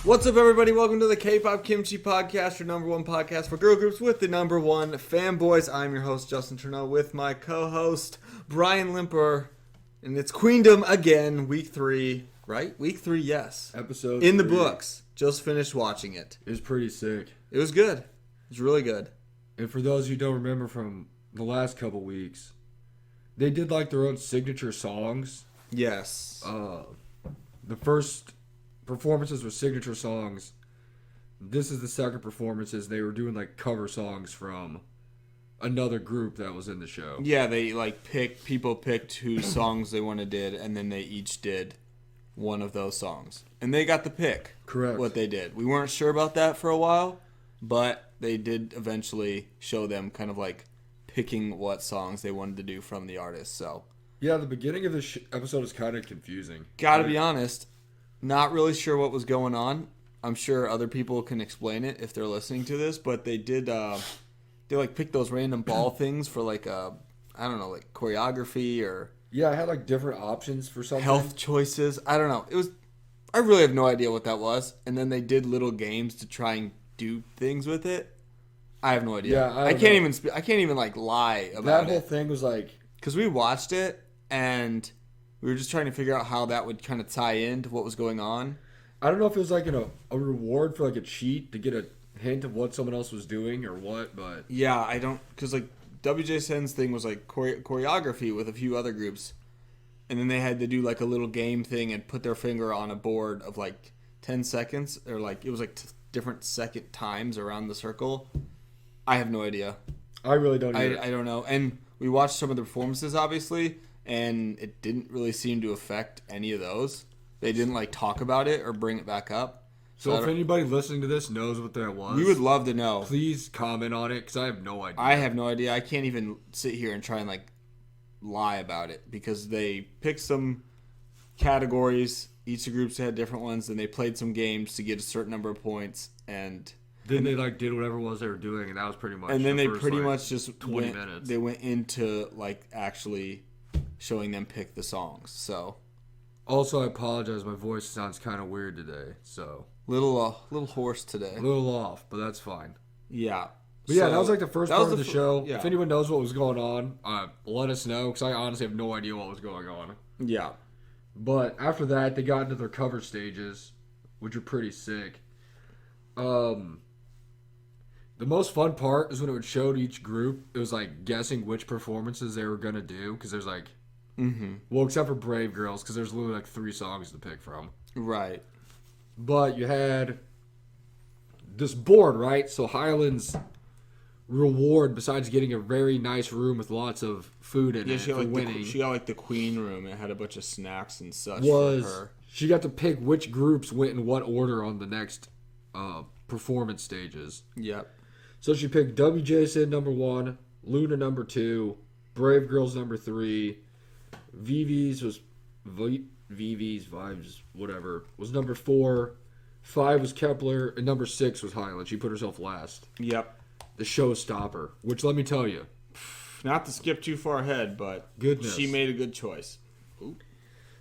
What's up, everybody? Welcome to the Kpop Kimchi podcast, your number one podcast for girl groups with the number one fanboys. I'm your host, Justin Turneau, with my co-host, Brian Limper. And it's Queendom again, week 3, right? Week 3, yes. Episode in 3. the books. Just finished watching it. It was pretty sick. It was good. It was really good. And for those who don't remember from the last couple weeks, they did like their own signature songs. Yes. The first performances were signature songs. This is the second performances. They were doing like cover songs from another group that was in the show. Yeah, they people picked whose songs they wanted did, and then they each did one of those songs. And they got the pick. Correct. What they did. We weren't sure about that for a while, but they did eventually show them kind of like picking what songs they wanted to do from the artist. So yeah, the beginning of the episode is kind of confusing. Gotta be honest, not really sure what was going on. I'm sure other people can explain it if they're listening to this, but they did they like picked those random ball things for like I don't know, like choreography or Yeah, I had like different options for something. health choices. I don't know. I really have no idea what that was. And then they did little games to try and do things with it. I have no idea. Yeah, I can't even like lie about that whole it. thing was like, Because we watched it and we were just trying to figure out how that would kind of tie into what was going on. I don't know if it was like a reward for like a cheat to get a hint of what someone else was doing or what, but Yeah, I don't, because like WJ Sen's thing was like choreography with a few other groups, and then they had to do like a little game thing and put their finger on a board of like 10 seconds, or like it was like different second times around the circle. I have no idea. I really don't either. I don't know. And we watched some of the performances, obviously, and it didn't really seem to affect any of those. They didn't like talk about it or bring it back up. So if anybody listening to this knows what that was, we would love to know. Please comment on it, because I have no idea. I have no idea. I can't even sit here and try and like lie about it, because they picked some categories. Each of the groups had different ones, and they played some games to get a certain number of points, and then they like did whatever it was they were doing, and that was pretty much. And then they first, pretty like, much just 20 minutes. They went into like actually showing them pick the songs. So also, I apologize. My voice sounds kind of weird today, so little hoarse today. a little off, but that's fine. Yeah. But yeah, that was like the first part of the show. Yeah. If anyone knows what was going on, let us know, because I honestly have no idea what was going on. Yeah. But after that, they got into their cover stages, which are pretty sick. The most fun part is when it would show to each group. It was like guessing which performances they were gonna do, because there's like, well, except for Brave Girls, because there's literally like 3 songs to pick from. Right. But you had this board, right? So Highland's reward, besides getting a very nice room with lots of food in it for winning, She got like the queen room. It had a bunch of snacks and such was for her. she got to pick which groups went in what order on the next performance stages. Yep. So she picked WJSN number 1, Luna number 2, Brave Girls number 3, Viv's Vibes, whatever, was number 4, 5 was Kepler, and number 6 was Highland. She put herself last. Yep. The showstopper, which let me tell you, Not to skip too far ahead, but goodness, she made a good choice. Ooh.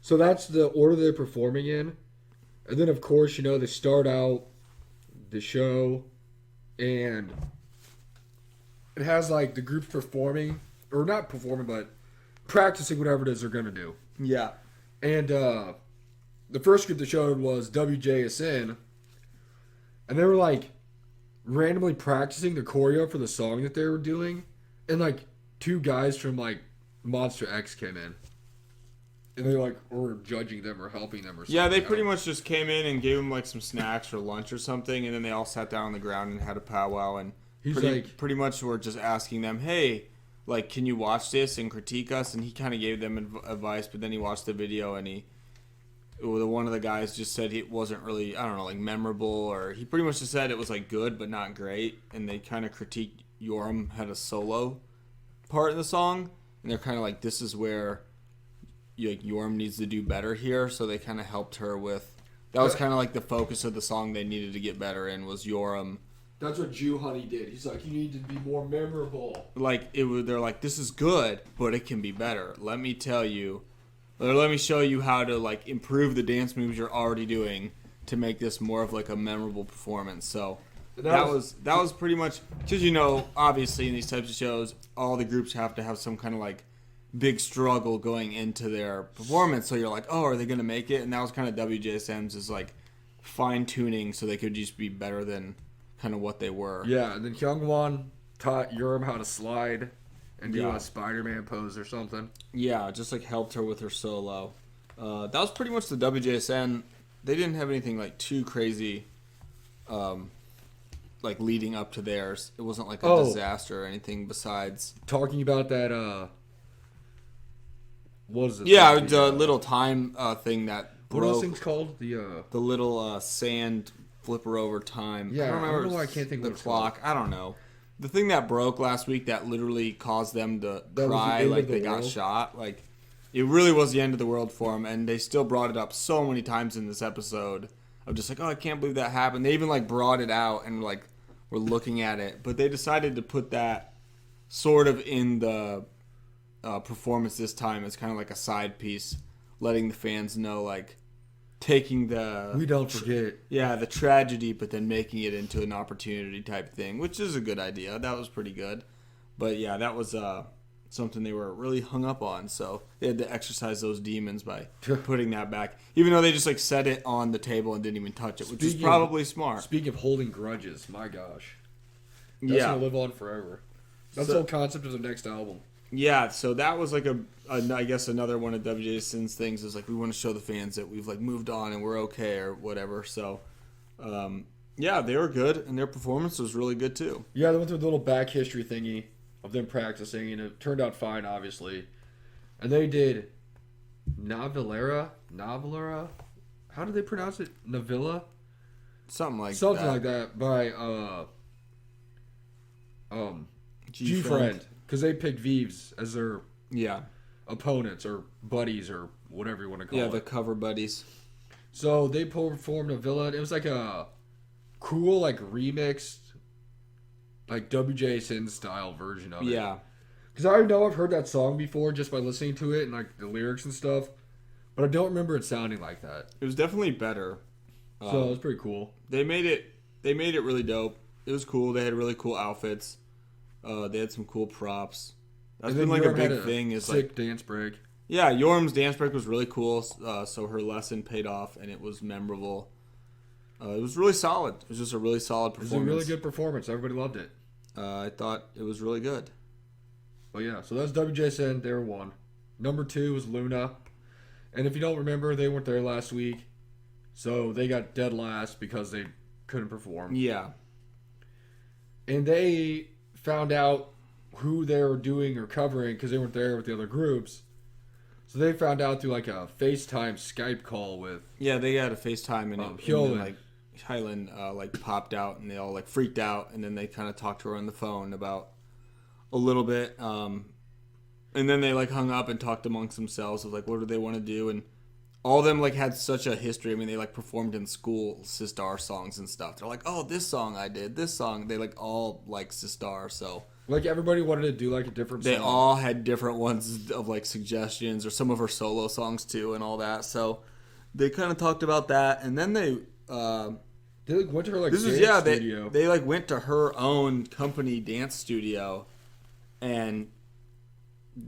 So that's the order they're performing in. And then, of course, they start out the show, and it has, like, the groups performing, or not performing, but practicing whatever it is they're going to do. Yeah. And the first group they showed was WJSN, and they were, like, randomly practicing the choreo for the song that they were doing, and, like, 2 guys from, like, Monster X came in. And they, like, were judging them or helping them or something. Yeah, they pretty much just came in and gave them, like, some snacks or lunch or something, and then they all sat down on the ground and had a powwow, and pretty much were just asking them, hey, like, can you watch this and critique us? And he kind of gave them advice, but then he watched the video, and one of the guys just said it wasn't really, I don't know, like, memorable, or he pretty much just said it was, like, good but not great, and they kind of critiqued Yoram had a solo part in the song, and they're kind of like, this is where Yoram needs to do better here, so they kind of helped her with. That was kind of like the focus of the song they needed to get better in, was Yoram. That's what Jew Honey did. He's like, you need to be more memorable. Like they're like, this is good, but it can be better. Let me tell you, or let me show you how to like improve the dance moves you're already doing to make this more of like a memorable performance. So that was pretty much, because obviously in these types of shows, all the groups have to have some kind of like big struggle going into their performance. So you're like, oh, are they going to make it? And that was kind of WJSM's is like fine tuning so they could just be better than kind of what they were. Yeah, and then Hyungwon taught Yurim how to slide and do a Spider-Man pose or something. Yeah, just like helped her with her solo. That was pretty much the WJSN. They didn't have anything like too crazy, like leading up to theirs. It wasn't like a disaster or anything besides talking about that. What is it? Yeah, the little time thing that broke. What are those things called? The little sand flipper over time. Yeah, I don't know why I can't think of the clock. I don't know. The thing that broke last week that literally caused them to cry like they got shot. Like, it really was the end of the world for them, and they still brought it up so many times in this episode of just like, oh, I can't believe that happened. They even like brought it out and like were looking at it, but they decided to put that sort of in the performance this time as kind of like a side piece, letting the fans know like taking the we don't forget the tragedy, but then making it into an opportunity type thing, which is a good idea. That was pretty good. But yeah, that was something they were really hung up on, so they had to exercise those demons by putting that back, even though they just like set it on the table and didn't even touch it, which is probably smart. Speaking of holding grudges, my gosh, that's gonna live on forever. That's the whole concept of the next album. Yeah, so that was like I guess another one of WJSN's things is like we want to show the fans that we've like moved on and we're okay or whatever. So, yeah, they were good and their performance was really good too. Yeah, they went through the little back history thingy of them practicing and it turned out fine, obviously. And they did Navilera. How did they pronounce it? Navilla? Something like that by G-Friend. Because they picked Vives as their opponents or buddies or whatever you want to call it. Yeah, the cover buddies. So they performed a Villa. It was like a cool, like remixed, like WJSN style version of it. Yeah. Because I know I've heard that song before just by listening to it and like the lyrics and stuff, but I don't remember it sounding like that. It was definitely better. So it was pretty cool. They made it really dope. It was cool. They had really cool outfits. They had some cool props. That's been like a big thing. Is sick like dance break. Yeah, Yorm's dance break was really cool. So her lesson paid off, and it was memorable. It was really solid. It was just a really solid performance. It was a really good performance. Everybody loved it. I thought it was really good. Well, yeah. So that's WJSN. They were one. Number 2 was Luna, and if you don't remember, they weren't there last week, so they got dead last because they couldn't perform. Yeah. And they found out who they were doing or covering because they weren't there with the other groups. So they found out through like a FaceTime Skype call with. Yeah, they had a FaceTime and Hyland like popped out and they all like freaked out and then they kind of talked to her on the phone about a little bit. And then they like hung up and talked amongst themselves of like what do they want to do, and all of them like had such a history. I mean, they like performed in school Sistar songs and stuff. They're like, oh, this song I did, this song. They like all like Sistar, so like everybody wanted to do like a different song. They all had different ones of like suggestions or some of her solo songs too and all that. So they kind of talked about that, and then they like went to her like dance studio. They like went to her own company dance studio, and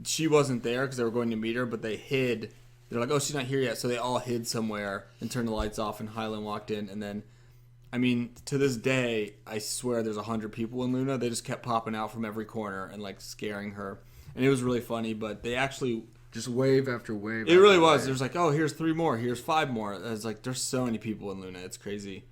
she wasn't there because they were going to meet her, but they hid. They're like, oh, she's not here yet. So they all hid somewhere and turned the lights off, and Hyland walked in. And then, I mean, to this day, I swear there's 100 people in Luna. They just kept popping out from every corner and, like, scaring her. And it was really funny, but they actually... Just wave after wave. It really was. There's like, oh, here's 3 more. Here's 5 more. It's like, there's so many people in Luna. It's crazy.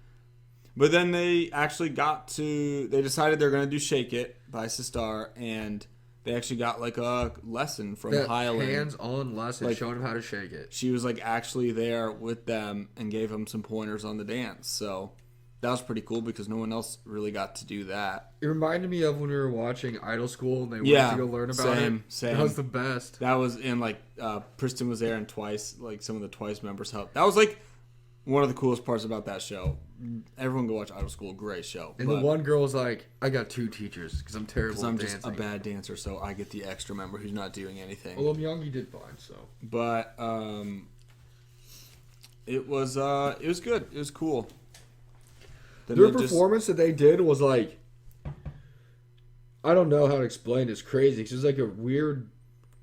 But then they actually they decided they're going to do Shake It by Sistar, and... They actually got like a lesson from Hyland. Hands-on lesson, like, showing them how to shake it. She was like actually there with them and gave them some pointers on the dance. So that was pretty cool because no one else really got to do that. It reminded me of when we were watching Idol School and they went to go learn about it. Same. That was the best. That was in like Priston was there and Twice, like some of the Twice members helped. That was like one of the coolest parts about that show. Everyone go watch Idol School. Great show. And the one girl was like, I got 2 teachers because I'm terrible at dancing. Because I'm just a bad dancer, so I get the extra member who's not doing anything. Well, Myungi did fine, so. But It was good. It was cool. Their performance that they did was like, I don't know how to explain. It's crazy. It was like a weird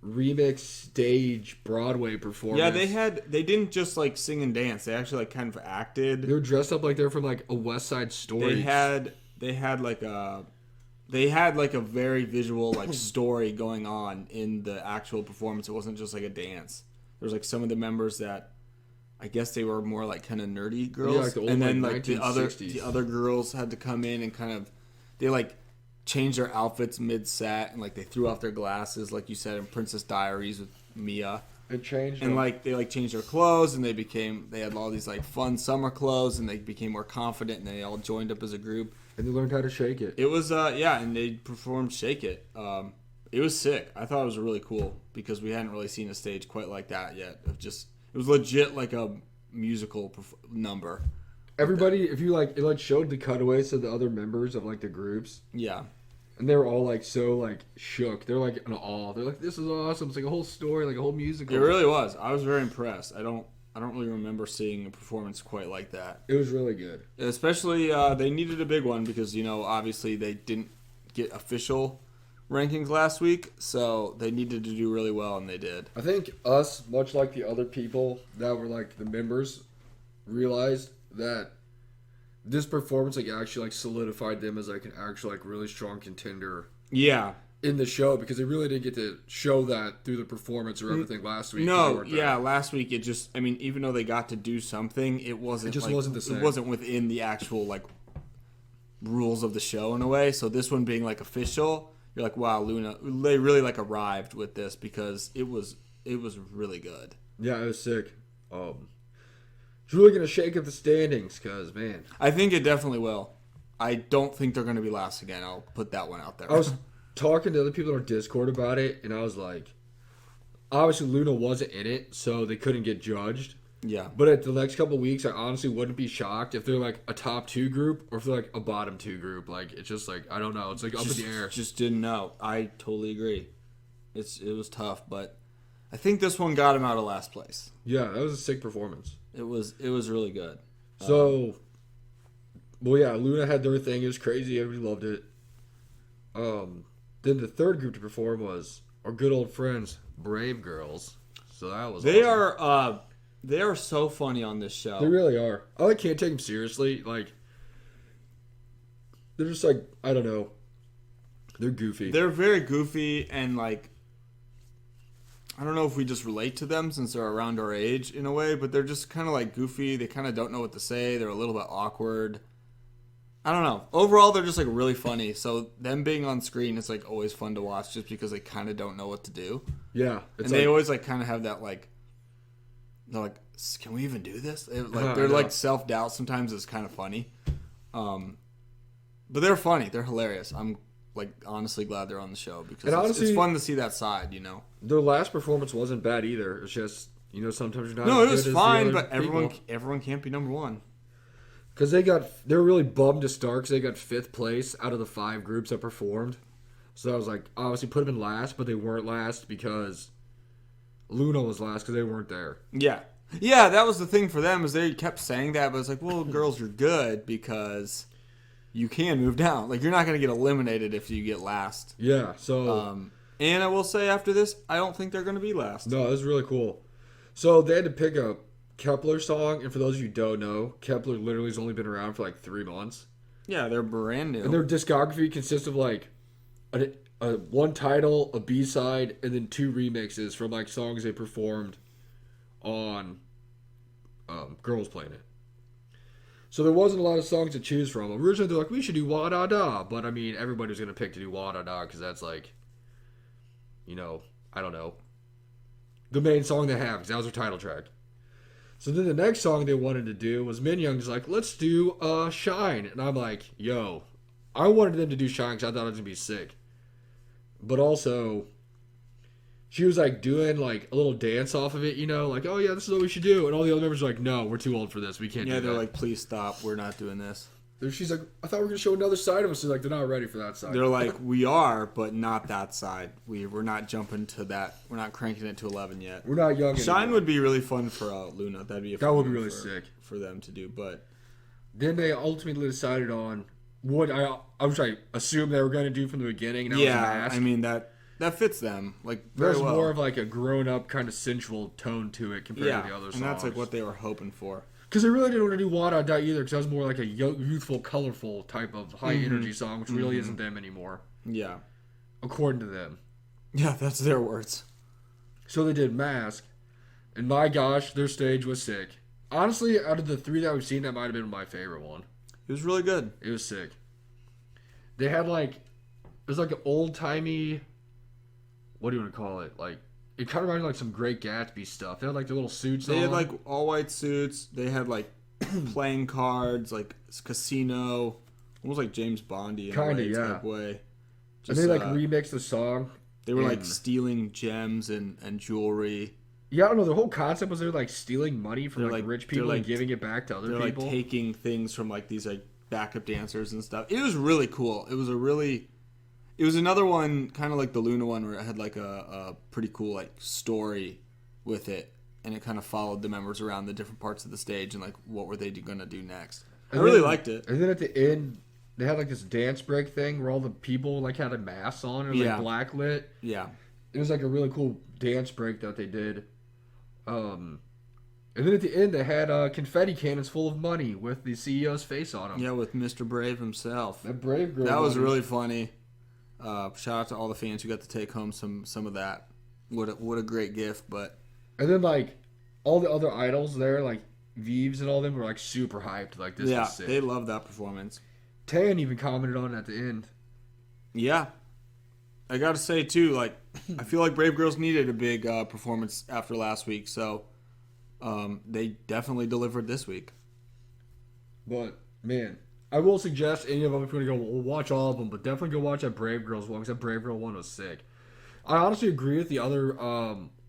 remix stage Broadway performance. Yeah, they didn't just like sing and dance. They actually like kind of acted. They were dressed up like they're from like a West Side Story. They had like a very visual like story going on in the actual performance. It wasn't just like a dance. There was like some of the members that I guess they were more like kind of nerdy girls, yeah, like the old, and then like the other girls had to come in and kind of they like changed their outfits mid set, and like they threw off their glasses, like you said in Princess Diaries with Mia. It changed, and like they like changed their clothes, and they had all these like fun summer clothes, and they became more confident, and they all joined up as a group. And they learned how to shake it. It was and they performed "Shake It." It was sick. I thought it was really cool because we hadn't really seen a stage quite like that yet. It was legit like a musical number. Everybody, if you like, it like showed the cutaways to the other members of like the groups. Yeah. And they were all like so like shook. They're like in awe. They're like, "This is awesome! It's like a whole story, like a whole musical." It really was. I was very impressed. I don't really remember seeing a performance quite like that. It was really good. Especially they needed a big one because obviously they didn't get official rankings last week, so they needed to do really well, and they did. I think us, much like the other people that were like the members, realized that this performance like actually like solidified them as like an actual like really strong contender. Yeah. In the show, because they really didn't get to show that through the performance or everything last week. No, yeah, last week it just, even though they got to do something, it wasn't the same. It wasn't within the actual like rules of the show in a way. So this one being like official, you're like, wow, Luna, they really like arrived with this because it was really good. Yeah, it was sick. It's really gonna shake up the standings, cause man, I think it definitely will. I don't think they're gonna be last again. I'll put that one out there. I was talking to other people on Discord about it, and I was like, obviously Luna wasn't in it, so they couldn't get judged. Yeah. But at the next couple of weeks, I honestly wouldn't be shocked if they're like a top 2 group or if they're like a bottom 2 group. Like, it's just like, I don't know. It's like up in the air. Just didn't know. I totally agree. It was tough, but I think this one got him out of last place. Yeah, that was a sick performance. It was really good. So, well, yeah, Luna had their thing. It was crazy. Everybody loved it. Then the third group to perform was our good old friends, Brave Girls. So that was awesome. They are so funny on this show. They really are. I can't take them seriously. Like, they're just like, I don't know. They're goofy. They're very goofy, and like, I don't know if we just relate to them since they're around our age in a way, but they're just kind of like goofy. They kind of don't know what to say. They're a little bit awkward. I don't know. Overall, they're just like really funny. So them being on screen, it's like always fun to watch just because they kind of don't know what to do. Yeah. And they always like kind of have that like, they're like, can we even do this? They're like self-doubt sometimes. Is kind of funny. But they're funny. They're hilarious. I'm like honestly glad they're on the show because honestly, it's fun to see that side, Their last performance wasn't bad either. It's just, sometimes you're not. No, it was fine, but everyone can't be number one. Because they were really bummed to start because they got 5th place out of the 5 groups that performed. So I was like, obviously put them in last, but they weren't last because Luna was last because they weren't there. Yeah. Yeah, that was the thing for them is they kept saying that, but it's like, well, girls, you're good because you can move down. Like, you're not going to get eliminated if you get last. Yeah, so... and I will say after this, I don't think they're going to be last. No, it was really cool. So they had to pick a Kepler song, and for those of you who don't know, Kepler literally has only been around for like 3 months. Yeah, they're brand new. And their discography consists of like a one title, a B-side, and then 2 remixes from like songs they performed on Girls Planet. So there wasn't a lot of songs to choose from. Originally they're like, we should do Wa Da Da, but I mean everybody was gonna pick to do Wa Da Da because that's like, I don't know, the main song they have because that was their title track. So then the next song they wanted to do was Min Young's like, let's do Shine. And I'm like, yo, I wanted them to do Shine because I thought it was going to be sick. But also, she was like doing like a little dance off of it, like, oh yeah, this is what we should do. And all the other members are like, no, we're too old for this. We can't do that. Yeah, they're like, please stop. We're not doing this. She's like, I thought we were going to show another side of us. They're like, they're not ready for that side. They're like, we are, but not that side. We're not jumping to that. We're not cranking it to 11 yet. We're not young Shine anymore. would be really fun for Luna. That'd be that would be really sick for them to do. But then they ultimately decided on what I assumed they were going to do from the beginning. And yeah, I mean that fits them like very There's well. more of like a grown-up kind of sensual tone to it compared to the other songs. And that's like what they were hoping for. Because they really didn't want to do Wada Die either, because that was more like a youthful, colorful type of high-energy song, which really isn't them anymore. Yeah. According to them. Yeah, that's their words. So they did Mask, and my gosh, their stage was sick. Honestly, out of the 3 that we've seen, that might have been my favorite one. It was really good. It was sick. They had like, it was like an old-timey, what do you want to call it? Like, it kind of reminded me like some Great Gatsby stuff. They had like their little suits on. They had like all white suits. They had like playing cards, like casino, almost like James Bondy in a type way. Just, and they like remixed the song. They were like stealing gems and jewelry. Yeah, I don't know. The whole concept was they're like stealing money from like rich people and giving it back to other people. They're like taking things from like these like backup dancers and stuff. It was really cool. It was another one, kind of like the Luna one, where it had like a pretty cool like story with it, and it kind of followed the members around the different parts of the stage and like what were they gonna do next. I really liked it. And then at the end, they had like this dance break thing where all the people like had a mask on and like black lit. Yeah, it was like a really cool dance break that they did. And then at the end, they had confetti cannons full of money with the CEO's face on them. Yeah, with Mr. Brave himself. That Brave girl. That was really funny. Shout out to all the fans who got to take home some of that. What a great gift! But and then like all the other idols there, like Vives and all them, were like super hyped. Like this was sick. They loved that performance. Tan even commented on it at the end. Yeah, I gotta say too, like I feel like Brave Girls needed a big performance after last week, so they definitely delivered this week. But man, I will suggest any of them if you want to go. We'll watch all of them, but definitely go watch that Brave Girls one because that Brave Girl one was sick. I honestly agree with the other.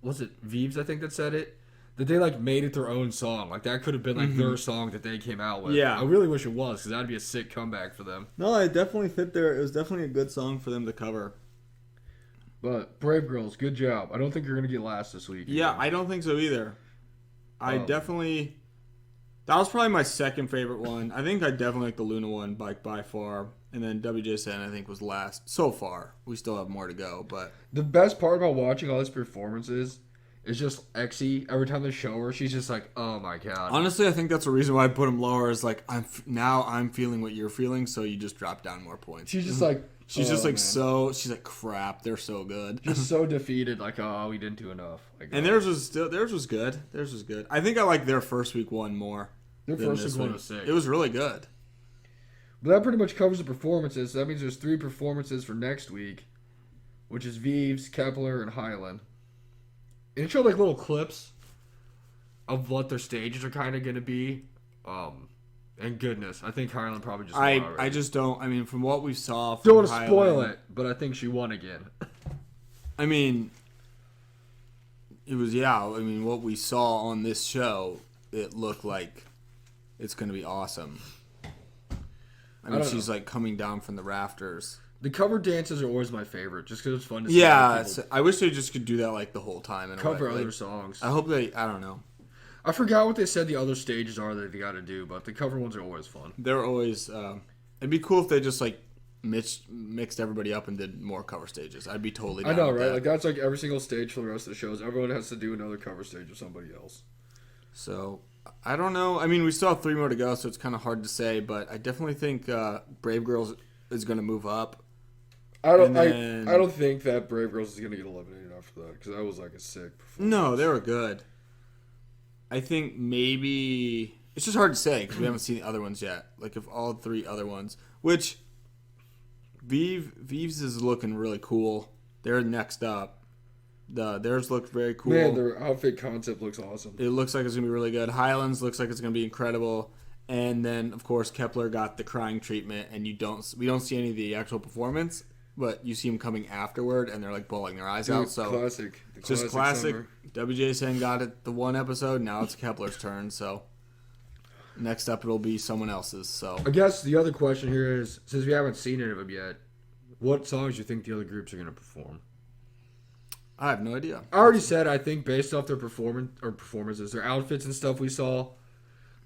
Was it Vives? I think that said it. That they like made it their own song. Like that could have been like their song that they came out with. Yeah, I really wish it was because that'd be a sick comeback for them. No, it definitely fit there. It was definitely a good song for them to cover. But Brave Girls, good job. I don't think you're gonna get last this week. Yeah, I don't think so either. I definitely. That was probably my second favorite one. I think I definitely like the Luna one by far. And then WJSN I think was last so far. We still have more to go, but the best part about watching all these performances is just Exie. Every time they show her, she's just like, "Oh my god." Honestly, I think that's the reason why I put him lower. Is like I'm feeling what you're feeling, so you just drop down more points. She's just like she's just like man. She's like crap. They're so good. Just so defeated. Like we didn't do enough. Like, and theirs was good. Theirs was good. I think I like their first week one more. Their first week one was sick. It was really good. But that pretty much covers the performances. So that means there's 3 performances for next week, which is Vives, Kepler, and Highland. And it showed like little clips of what their stages are kind of going to be. And goodness, I think Highland probably just won already. I just don't. I mean, from what we saw, don't want to spoil it, but I think she won again. I mean, it was I mean, what we saw on this show, it looked like it's going to be awesome. I mean, she's like coming down from the rafters. The cover dances are always my favorite, just because it's fun to see. Yeah, I wish they just could do that like the whole time. And cover other songs. I hope they. I don't know. I forgot what they said the other stages are that they got to do, but the cover ones are always fun. They're always. It'd be cool if they just like mixed everybody up and did more cover stages. I'd be totally down I know, with right? that. Like that's like every single stage for the rest of the shows. Everyone has to do another cover stage of somebody else. So I don't know. I mean, we still have 3 more to go, so it's kind of hard to say. But I definitely think Brave Girls is going to move up. I don't think that Brave Girls is going to get eliminated after that because that was like a sick performance. No, they were good. I think maybe it's just hard to say because we haven't seen the other ones yet. Like if all 3 other ones, which Vives is looking really cool. They're next up. Theirs looked very cool. Man, their outfit concept looks awesome. It looks like it's going to be really good. Highlands looks like it's going to be incredible. And then, of course, Kepler got the crying treatment, and we don't see any of the actual performance, but you see them coming afterward, and they're like bawling their eyes out. So classic. Just classic. WJSN got it the one episode. Now it's Kepler's turn. So Next up, it'll be someone else's. So I guess the other question here is, since we haven't seen any of them yet, what songs do you think the other groups are going to perform? I have no idea. I already said I think based off their performances, their outfits and stuff we saw,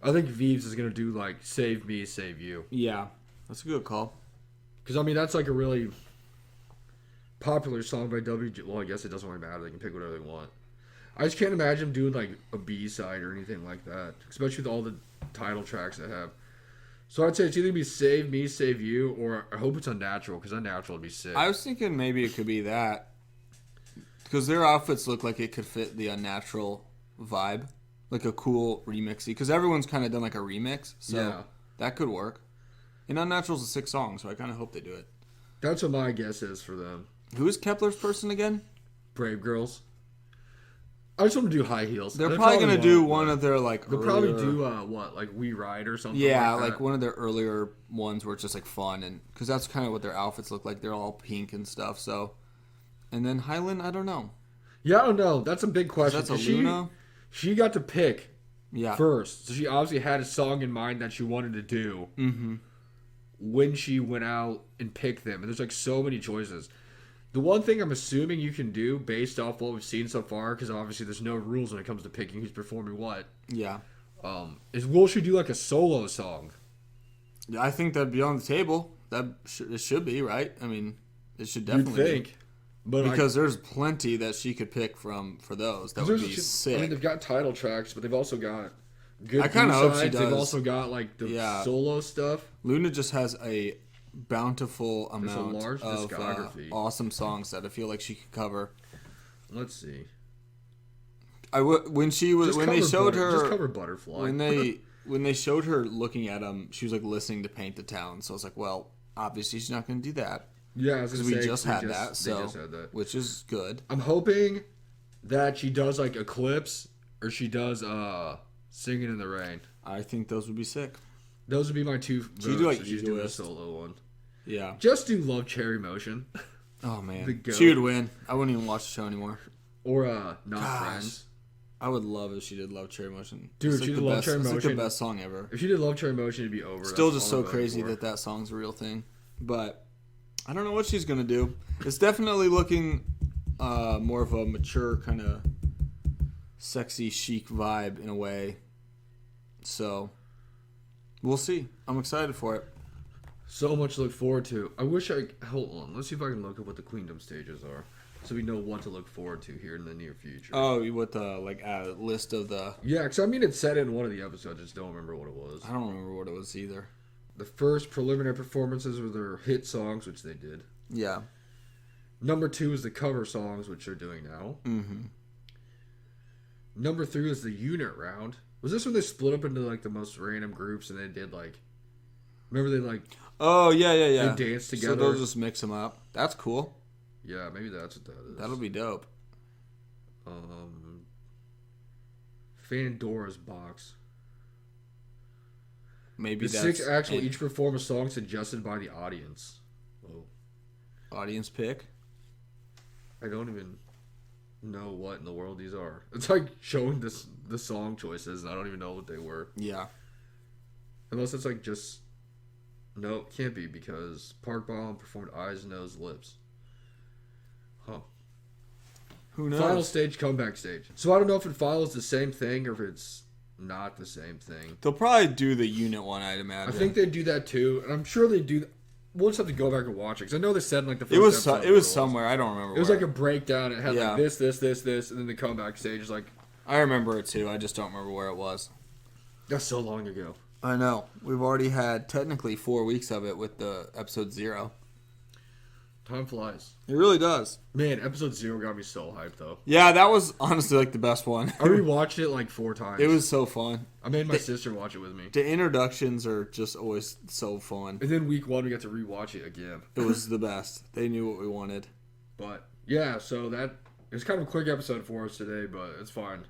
I think Vives is going to do like Save Me, Save You. Yeah, that's a good call. Because, I mean, that's like a really popular song by WG. Well, I guess it doesn't really matter. They can pick whatever they want. I just can't imagine them doing like a B-side or anything like that, especially with all the title tracks they have. So I'd say it's either going to be Save Me, Save You, or I hope it's Unnatural, because Unnatural would be sick. I was thinking maybe it could be that. Because their outfits look like it could fit the Unnatural vibe. Like a cool remixy. Because everyone's kind of done like a remix. So that could work. And Unnatural's a 6 song, so I kind of hope they do it. That's what my guess is for them. Who is Kepler's person again? Brave Girls. I just want to do High Heels. They're probably going to do one of their like They'll earlier... probably do what, like We Ride or something yeah, like that. like one of their earlier ones where it's just like fun. And because that's kind of what their outfits look like. They're all pink and stuff, so... And then Highland, I don't know. Yeah, I don't know. That's a big question. That's a Luna? She got to pick Yeah. first. So she obviously had a song in mind that she wanted to do when she went out and picked them. And there's like so many choices. The one thing I'm assuming you can do based off what we've seen so far, because obviously there's no rules when it comes to picking who's performing what, Yeah. is will she do like a solo song? I think that'd be on the table. It should be, right? I mean, it should definitely You'd think. be. But Because there's plenty that she could pick for those. That would be sick. I mean, they've got title tracks, but they've also got good I kinda hope she B-sides. They've does. also got like the solo stuff. Luna just has a bountiful amount large of discography. awesome songs that I feel like she could cover. Let's see. When they showed her, just cover Butterfly. when they showed her looking at them, she was like listening to Paint the Town. So I was like, well, obviously she's not going to do that. Yeah, because we just had that, which is good. I'm hoping that she does like Eclipse or she does Singing in the Rain. I think those would be sick. Those would be my two votes. She'd do like she's doing a solo one. Yeah. Just do Love Cherry Motion. Oh man, she would win. I wouldn't even watch the show anymore. Or Not Friends. I would love if she did Love Cherry Motion. Dude, she did Love Cherry Motion. It's like the best song ever. If she did Love Cherry Motion, it'd be over. Still just so crazy that song's a real thing. But I don't know what she's going to do. It's definitely looking more of a mature kind of sexy chic vibe in a way. So we'll see. I'm excited for it. So much to look forward to. I wish hold on. Let's see if I can look up what the Queendom stages are, so we know what to look forward to here in the near future. Oh, what the list of the? Yeah, because I mean it said in one of the episodes. I just don't remember what it was. I don't remember what it was either. The first preliminary performances were their hit songs, which they did. Yeah. Number 2 is the cover songs, which they're doing now. Mm-hmm. Number 3 is the unit round. Was this when they split up into like the most random groups and they did like? Remember they like? Oh yeah. They danced together. So they'll just mix them up. That's cool. Yeah, maybe that's what that is. That'll be dope. Fandora's box. Maybe the 6 acts will each perform a song suggested by the audience. Whoa. Audience pick? I don't even know what in the world these are. It's like showing the song choices, and I don't even know what they were. Yeah. Unless it's like just... No, it can't be, because Park Bom performed Eyes, Nose, Lips. Huh. Who knows? Final stage, comeback stage. So I don't know if it follows the same thing or if it's not the same thing. They'll probably do the unit one, I'd imagine. I think they do that too, and I'm sure they do. We'll just have to go back and watch it because I know they said in like the first episode. It was somewhere. I don't remember. It was like a breakdown. It had like this, and then the comeback stage is like. I remember it too. I just don't remember where it was. That's so long ago. I know. We've already had technically 4 weeks of it with the episode 0. Time flies. It really does. Man, episode 0 got me so hyped though. Yeah, that was honestly like the best one. I rewatched it like 4 times. It was so fun. I made my sister watch it with me. The introductions are just always so fun. And then week 1 we got to rewatch it again. It was the best. They knew what we wanted. But yeah, so that it's kind of a quick episode for us today, but it's fine.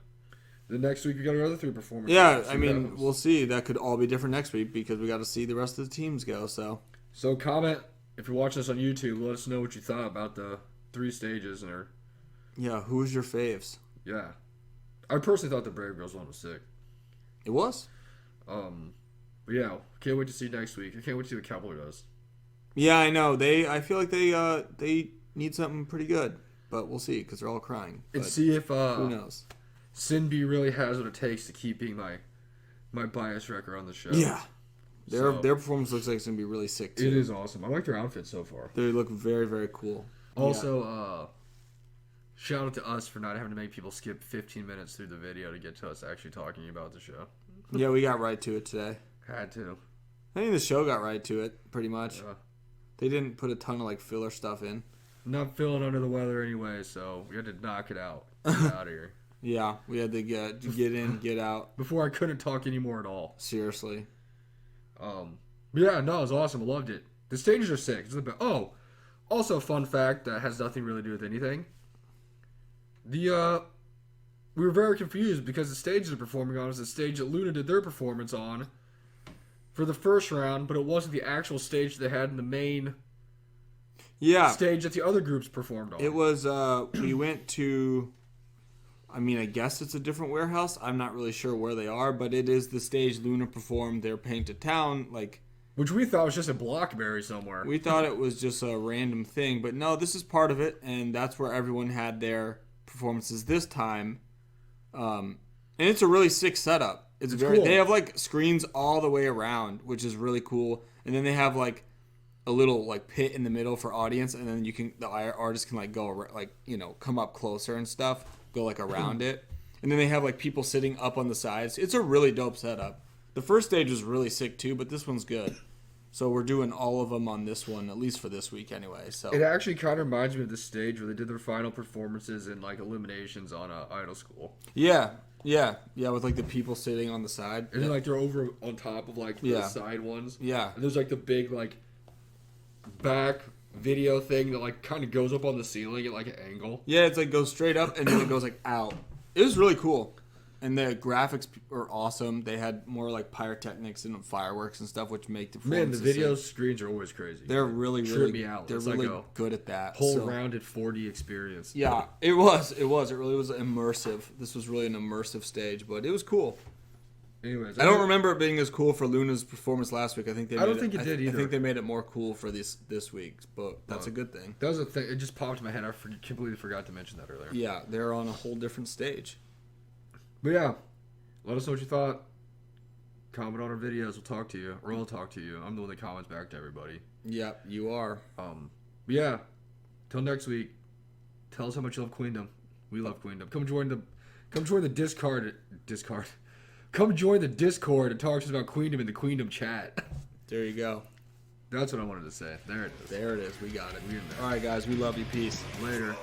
The next week we got our other 3 performances. Yeah, I mean, we'll see. That could all be different next week because we got to see the rest of the teams go. So comment if you're watching this on YouTube. Let us know what you thought about the 3 stages and yeah, who was your faves? Yeah, I personally thought the Brave Girls one was sick. It was. But yeah, can't wait to see next week. I can't wait to see what Kepler does. Yeah, I know. I feel like they need something pretty good, but we'll see because they're all crying. And see if who knows. Sinby really has what it takes to keep being my bias wrecker on the show. Yeah. Their performance looks like it's going to be really sick, too. It is awesome. I like their outfits so far. They look very, very cool. Also, shout out to us for not having to make people skip 15 minutes through the video to get to us actually talking about the show. Yeah, we got right to it today. Had to. I think the show got right to it, pretty much. Yeah. They didn't put a ton of, filler stuff in. Not feeling under the weather anyway, so we had to knock it out. Get out of here. Yeah, we had to get in, get out. Before I couldn't talk anymore at all. Seriously. Yeah, no, it was awesome. I loved it. The stages are sick. Also, fun fact that has nothing really to do with anything. We were very confused because the stage they're performing on is the stage that Luna did their performance on for the first round, but it wasn't the actual stage they had in the main stage that the other groups performed on. It was, we went to, I guess it's a different warehouse. I'm not really sure where they are, but it is the stage Luna performed their Painted Town, which we thought was just a Blockberry somewhere. We thought it was just a random thing, but no, this is part of it, and that's where everyone had their performances this time. And it's a really sick setup. It's very cool. They have screens all the way around, which is really cool. And then they have a little pit in the middle for audience, and then the artist can go come up closer and stuff, go around it. And then they have people sitting up on the sides. It's a really dope setup. The first stage was really sick too, but this one's good. So we're doing all of them on this one, at least for this week anyway. So it actually kind of reminds me of the stage where they did their final performances and eliminations on Idol School. Yeah, with the people sitting on the side. And then they're over on top of the side ones. Yeah. And there's the big back video thing that kind of goes up on the ceiling at an angle. Yeah, it's goes straight up and then it goes out. It was really cool. And the graphics were awesome. They had more pyrotechnics and fireworks and stuff, which make the the video screens are always crazy. They're really, really me out. They're really good at that. Whole rounded 4D experience. Yeah, it was. It really was immersive. This was really an immersive stage, but it was cool. Anyways, I don't remember it being as cool for Luna's performance last week. I think I don't think it did either. I think they made it more cool for this week, but that's a good thing. That was a thing. It just popped in my head. I completely forgot to mention that earlier. Yeah, they're on a whole different stage. But yeah, let us know what you thought. Comment on our videos. We'll talk to you. Or I'll talk to you. I'm the one that comments back to everybody. Yeah, you are. But yeah, till next week. Tell us how much you love Queendom. We love Queendom. Come join the Discord. Come join the Discord and talk to us about Queendom in the Queendom chat. There you go. That's what I wanted to say. There it is. There it is. We got it. All right, guys. We love you. Peace. Later.